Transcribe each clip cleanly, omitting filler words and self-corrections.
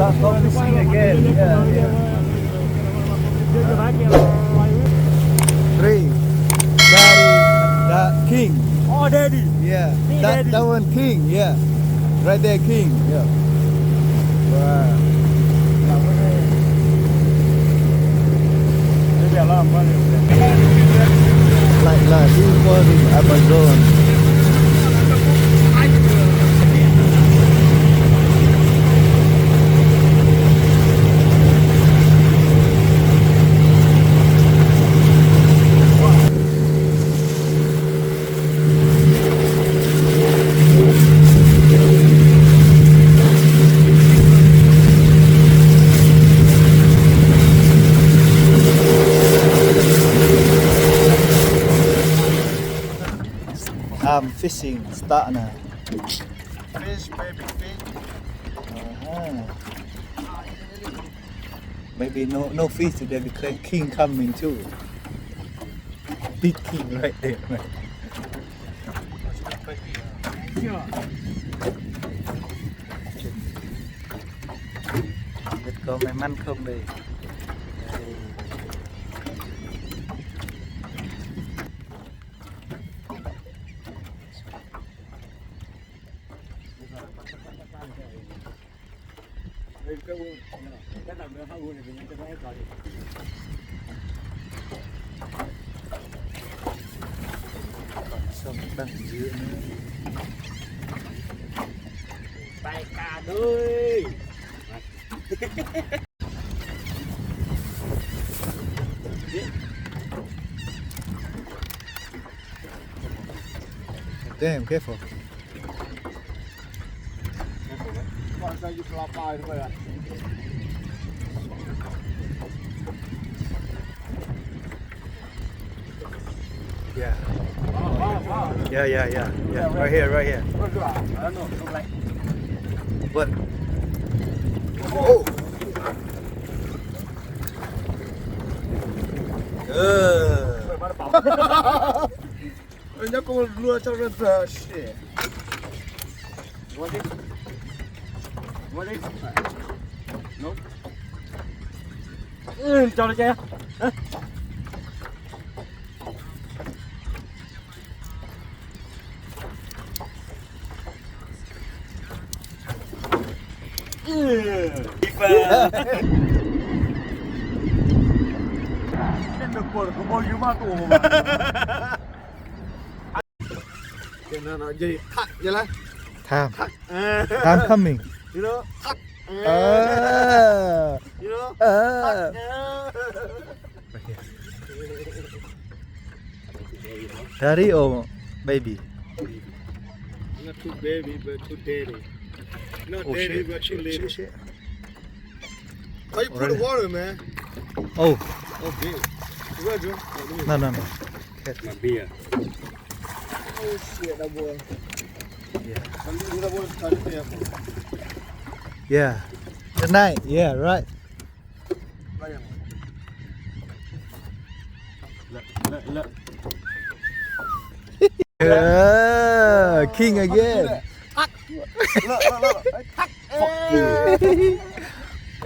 Start focusing again. Yeah, yeah. 3. Daddy, that king. Oh, daddy. Yeah. Me, That daddy. that one king. Yeah. Right there, king. Yeah. Wow. Like đi qua rừng Amazon. Fishing start now. Fish, baby fish. Maybe no fish today because king coming too. Big king right there. Man. Let go may mắn không đây. Sông đằng giữa nữa. Tay cả đôi. Damn, careful. Còn sao you flop by thôi à? Yeah. Yeah. Right here. What? Oh. Nhớ cô lừa cho nó giờ shit. What is? No. Cho nó chơi. Nên được quần có bao nhiêu ma tù mà. Cho nên nói gì? Thắt vậy là. Time coming. You know? Thắt. You know? Right here. Daddy or baby? Not too baby, but too daddy. Not Oh, daddy, shit. but too little. Shit. How you put the water, man? Oh, Okay. You got you? no. My beer. Oh shit, that boy. Yeah. That boy started there. Yeah. Good night. Yeah, right. Look. Yeah, king again. Look. Fuck you.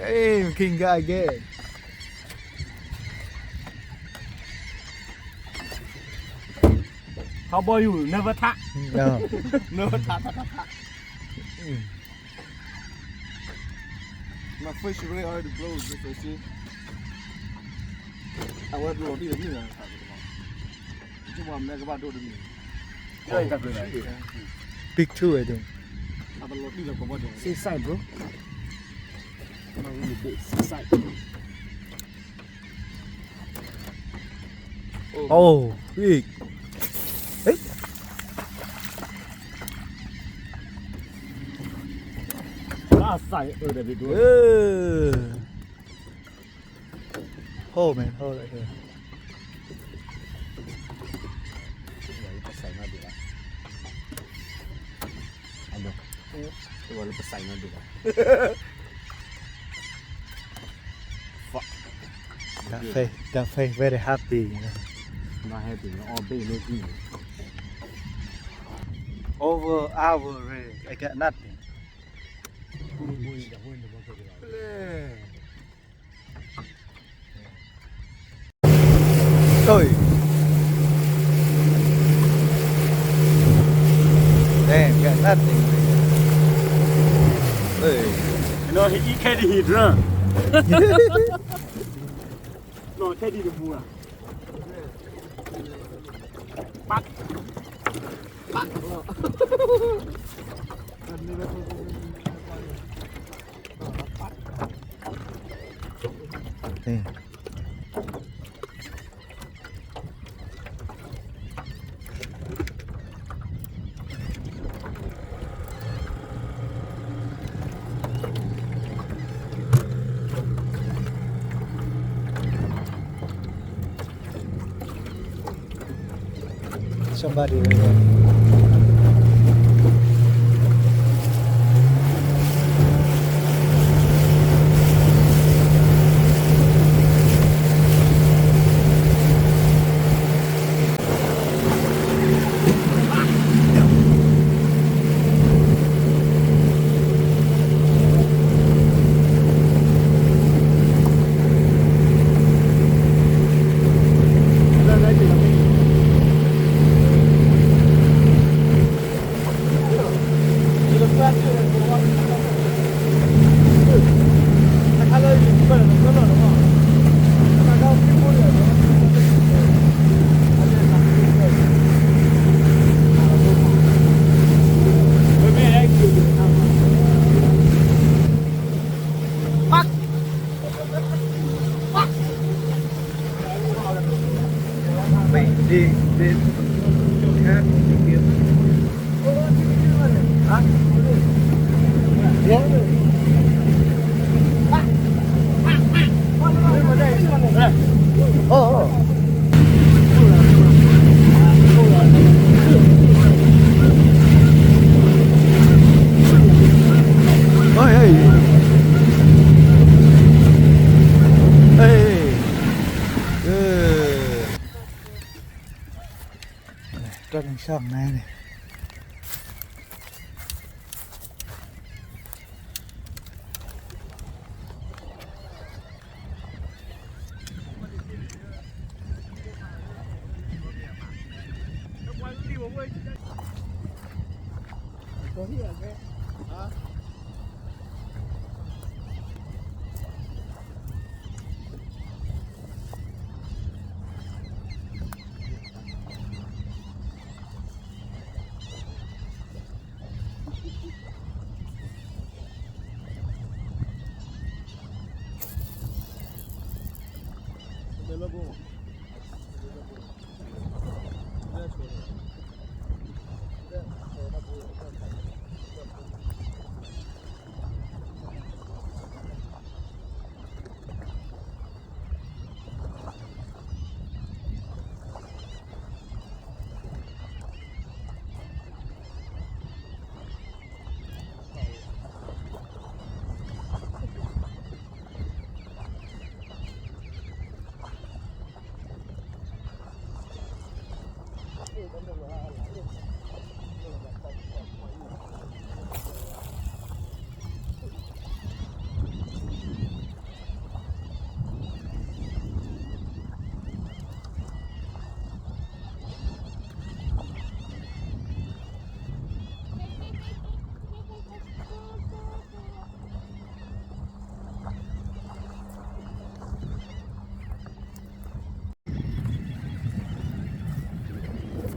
Hey, king guy again. How about you? Never tap. No. Never tap. My fish really hard to blow, just to see. I want to do it. Chứ mà mẹ các bạn đồ được gì? Đây cả người này. Big two, I think. À, bạn lột đi là có bao giờ? Seaside, bro. Nó bị seaside. Oh, big. Hey. Đã xài ở đây bị đuổi. Hold, man. Hold right here. Wala pa sign na diba? Fuck. That face very happy. You know? Not happy. All day looking. Over hour, really. I got nothing. Trời. Đây, cái nát này. nó ít cái đi rồi nó cái đi được mua bắt bắt Đây. Somebody right there. Mày đi đến chỗ khác tìm kiếm. Hả? Ồ. Ôi ơi. Ê. Cho đằng sau này này.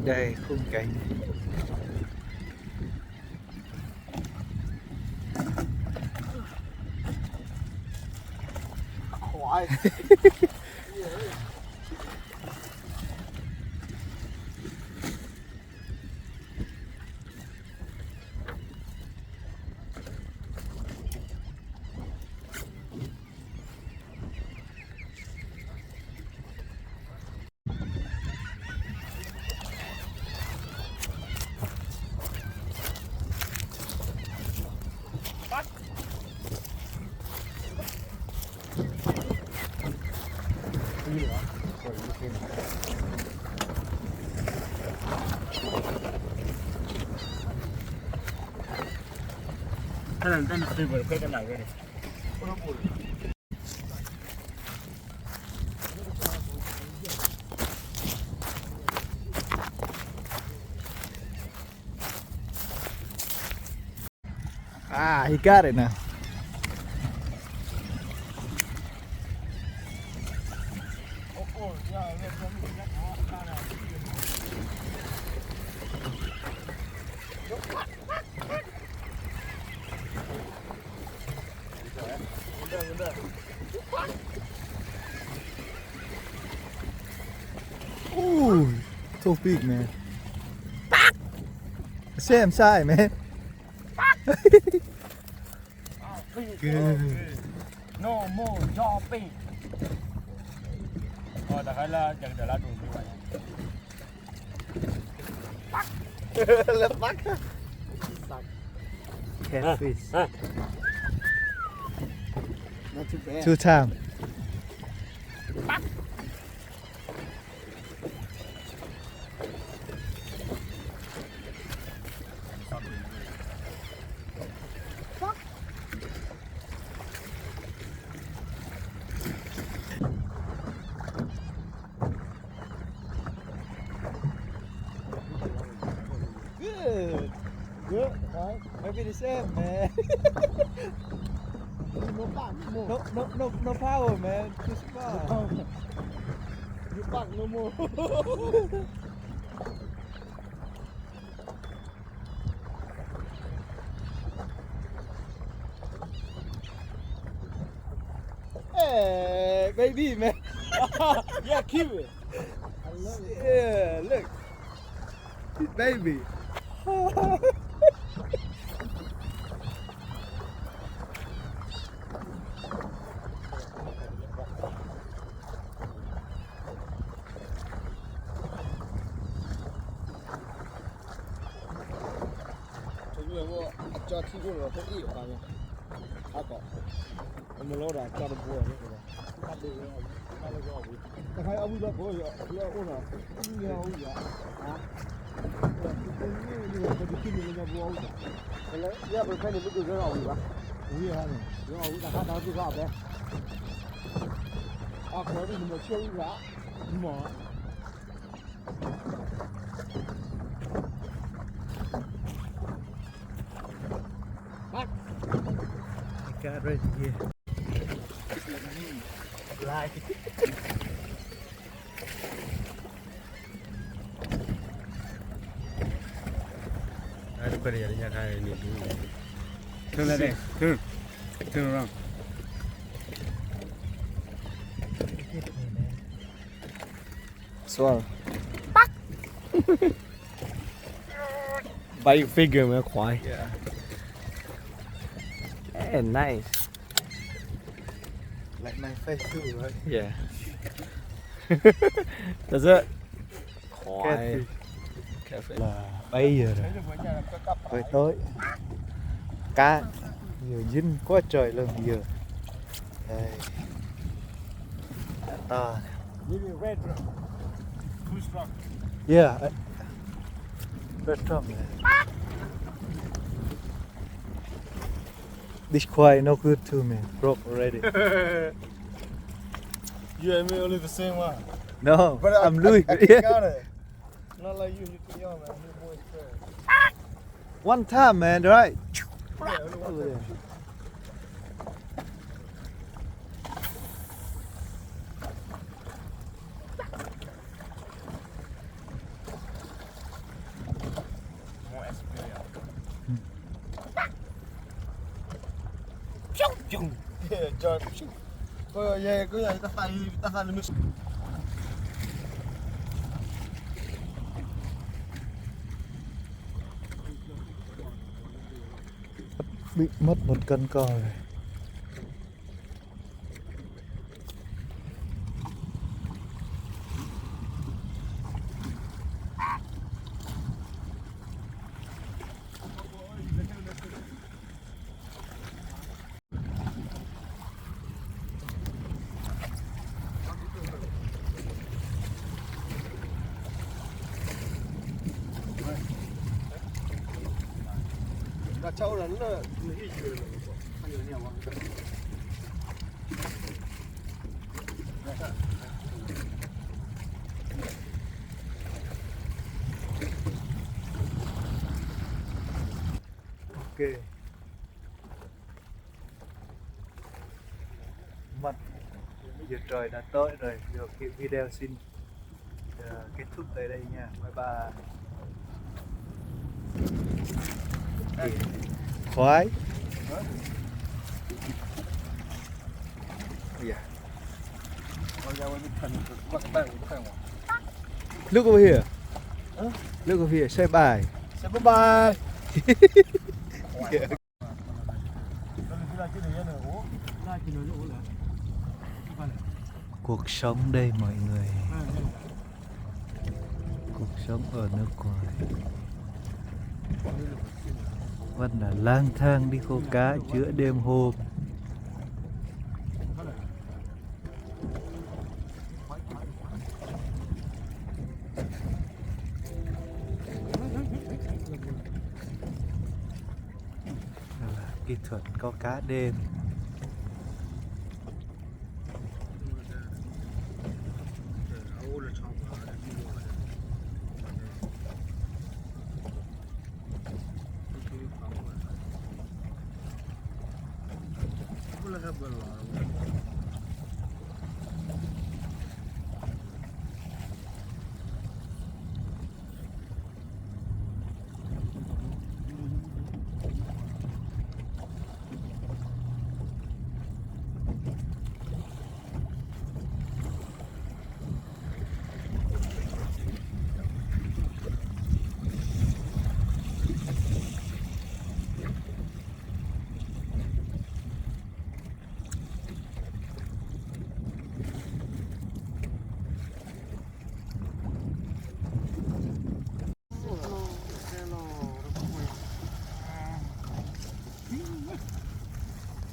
Đây khung cảnh khỏi Then it's super. Take a like it. Ah, he got it now. Ooh, so big, man. Same size, man. Good. No more dropping. Đại khái là chẳng để là đủ như vậy. Left back. Catfish. Not too bad. 2 times. Good. Good. Right. Maybe the same, man. No power, man. Too small. You fuck no more. Hey, baby, man. Yeah, keep it. I love it. Yeah, look. Baby. cho thi cô là không ít vào nha. À có. Mình lâu rồi cho được bùa đấy rồi. Bắt được rồi. Bắt được rồi. Ta thấy ông đó có rồi. Rồi cô là nhiều vậy. Hả? Như cái cái gì mà bùa vậy. Cái lấy ya mình phải đi mới được rồi vậy. Ui ha. Rồi ta phát đó đi vào đấy. À có đi mình chiêu giá. Mà Got right here. Like. Đây có đi nhà khai này. Turn lại đây. Turn around. Swallow. Bite figure man, khoai. Yeah. Yeah, nice. Like my face too, right? Yeah. That's it. Khoai. Catfish. Catfish. Là bây giờ rồi. Buổi tối. Cá nhiều dính quá trời luôn giờ. Đây. Đã to. Red too strong. Yeah. Rất strong. This khoai no good to me. Broke already. You and me only the same one. No, But I'm Louis. I kick Yeah. out it. Not like you kick out, man. You boy trash. One time, man, right? Yeah, only one Over there. time. More experience. Yeah, John. Yeah, go ahead. Tahan ni mus. Bị mất 1 cân cò rồi. cháu là nó nghĩ gì rồi ăn nhiều nhiều không? Ok. Mặt giờ trời đã tối rồi, giờ cái video xin kết thúc tại đây nha. Bye bye. Khoái. Yeah. Look over here. Huh? Look over here. Say bye. Say bye bye. Yeah. Cuộc sống đây mọi người. Cuộc sống ở nước ngoài vẫn là lang thang đi câu cá giữa đêm hôm. Đây là kỹ thuật câu cá đêm.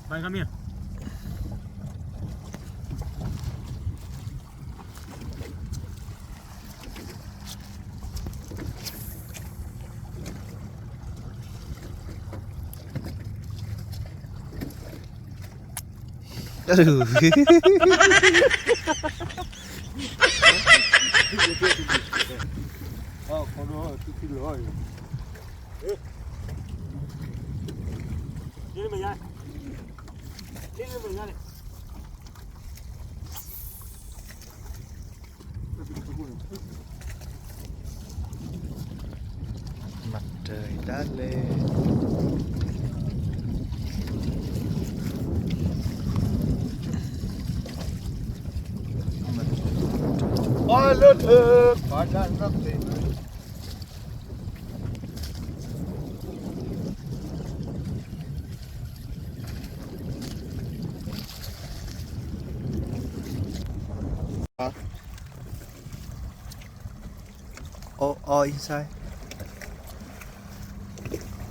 Bye, come here. Con đó cái lưỡi. Đi mình ra. Đi mình ra này. Mặt trời đã lên. Ôi lên ơi, phải ra nó lên. All inside.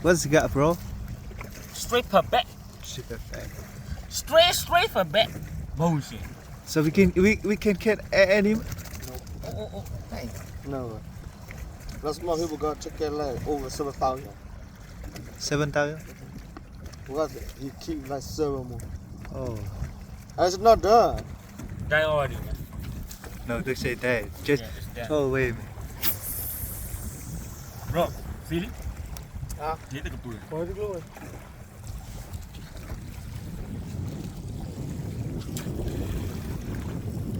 What's it got, bro? Straight for back. Super fat. Straight for back. Bullshit. So we can get any. Hey. No. Lots more people got chicken leg over 7,000. 7,000. Because he keep like 7 more. Oh. It's not done. Die already. No, they say that. Just Yeah, it's there. throw away. Bro, Philip. À. Dễ từ cái bùi. Thôi được rồi.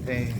Hey.